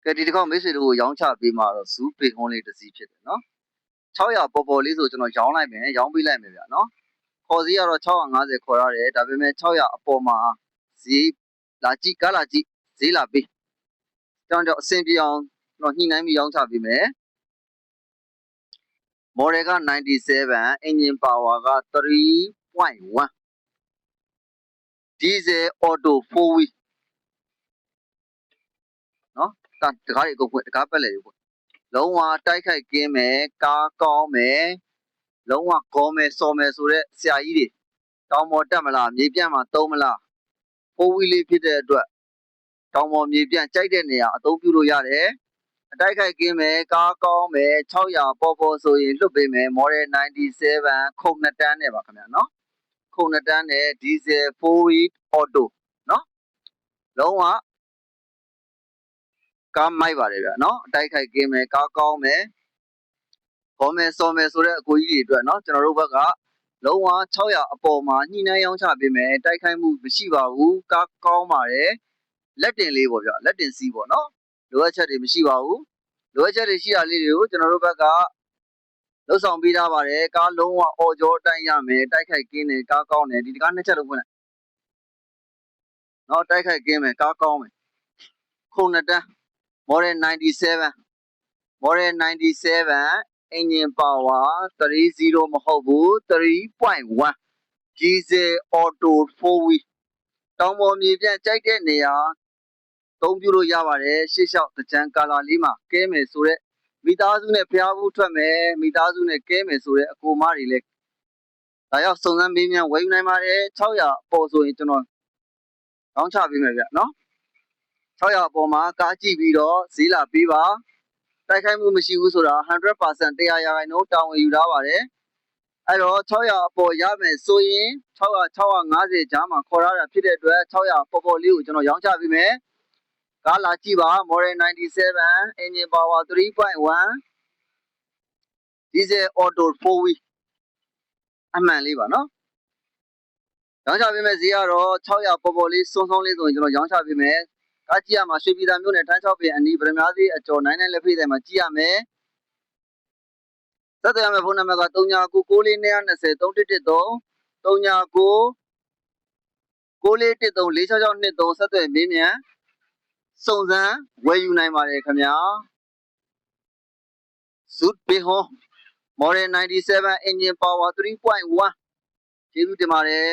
ကဲဒီတစ်ခေါက်မိတ်ဆွေတို့ကိုရောင်းချပေးမှာတော့ဇူးပေခွန်းလေးတစ်စီးဖြစ်တယ်နော်600ပေါ်ပေါ်လေးဆိုကျွန်တော်ရောင်းလိုက်မယ်ရောင်းပေးလိုက်မယ်ဗျာနော်ခေါ်စည်းကတော့650ခေါ်ရတယ်ဒါပေမဲ့600အပေါ်မှာဈေးလာကြည့်ကားလာကြည့်ဈေးလာပေးကျွန်တော်အဆင်ပြေအောင်ကျွန်တော်ညှိနှိုင်းပြီးရောင်းချပေးမယ်model က97 engine power က 3.1 diesel auto 4 wheel နော်တကားတွေအကုန်ဖွင့်တကားပက်လေတွေဖွင့်လုံးဝတိုက်ခိုက်ကင်းမယ်ကားကောင်းမယ်လုံးဝကောင်းမယ်စော်မယ်ဆိုတဲ့ဆရာကြီးတွေတောင်ပေါ်တက်မလားမြေပြန့်မှာသုံးမလား4 wheel လေးဖြစ်တဲ့အတွက်တောင်ပေါ်မြေပြန့်ကြိုက်တဲ့နေရာအသုံးပြုလို့ရတယ်အတိုက်ခိုက်ကင်းမယ်ကားကောင်းမယ်600ပေါ်ပေါ်ဆိုရင်လွတ်ပေးမယ် model 97ခုံ2တန်းနဲ့ပါခင်ဗျာနော်ခုံ2တန်းနဲ့ diesel 4 wheel auto နော်လုံးဝကားမိုက်ပါတယ်ဗျာနော်အတိုက်ခိုက်ကင်းမယ်ကားကောင်းမယ်ခေါ်မယ်စော်မယ်ဆိုတဲ့အကိုကြီးတွေအတွက်နော်ကျွန်တော်တို့ဘက်ကလုံးဝ600အပေါ်မှာညှိနှိုင်းရောင်းချပေးမယ်တိုက်ခိုက်မှုမရှိပါဘူးကားကောင်းပါတယ်လက်တင်လေးပေါ့ဗျာလက်တင်စီးပေါ့နော်လိုအပ်ချက်တွေမရှိပါဘူးလိုအပ်ချက်တွေရှိတာလေးတွေကိုကျွန်တော်တို့ဘက်ကလှုပ်ဆောင်ပေးထားပါတယ်ကားလုံးဝအော်ကြောအတိုင်းရမယ်တိုက်ခိုက်ကင်းတယ်ကားကောင်းတယ်ဒီကားနှစ်ချက်လုံးဖွင့်လိုက်နော်တိုက်ခိုက်ကင်းမယ်ကားကောင်းမယ်ခုံ2တန်းmodel 97 model 97 engine power 30မဟုတ်ဘူး 3.1 diesel auto 4 wheel တောင်ပေါ်မြေပြန့်ကြိုက်တဲ့နေရာသုံးပြုလို့ရပါတယ်ရှေ့လျှောက်တကြံကာလာလေးမှာကဲမယ်ဆိုတဲ့မိသားစုနဲ့ဖျားဘူးထွက်မယ်မိသားစုနဲ့ကဲမယ်ဆိုတဲ့အကိုမတွေလည်းဒါရောက်စုံစမ်းမေးမြန်းဝယ်ယူနိုင်ပါတယ်600ပေါ်ဆိုရင်ကျွန်တော်တောင်းချပေးမယ်ဗျနော်600အပေါ်မှာကားကြည့်ပြီးတော့ဈေးလာပေးပါတိုက်ခိုက်မှုမရှိဘူးဆိုတာ 100% 100% တာဝန်ယူထားပါတယ်အဲ့တော့600အပေါ်ရမယ်ဆိုရင်650ကြားမှာခေါ်ရတာဖြစ်တဲ့အတွက်600ပေါ်ပေါ်လေးကိုကျွန်တော်ရောင်းချပေးမယ်ကားလာကြည့်ပါ model 97 engine power 3.1 diesel auto 4 wheel အမှန်လေးပါနော်ရောင်းချပေးမယ်ဈေးကတော့600ပေါ်ပေါ်လေးစုံစုံလေးဆိုရင်ကျွန်တော်ရောင်းချပေးမယ်ကားကြည့်ရမှာရွှေပြည်သာမြို့နယ်ထန်း6ပင်အနီးဗရမ ဈေးအကျော်99လက်ဖေးတိုင်မှာကြည့်ရမယ်ဆက်သွယ်ရမယ့်ဖုန်းနံပါတ်က39994220 399941346623ဆက်သွယ်မေးမြန်းစုံစမ်းဝယ်ယူနိုင်ပါတယ်ခင်ဗျာဇူးပေဟွန် model 97 engine power 3.1ကျေးဇူးတင်ပါတယ်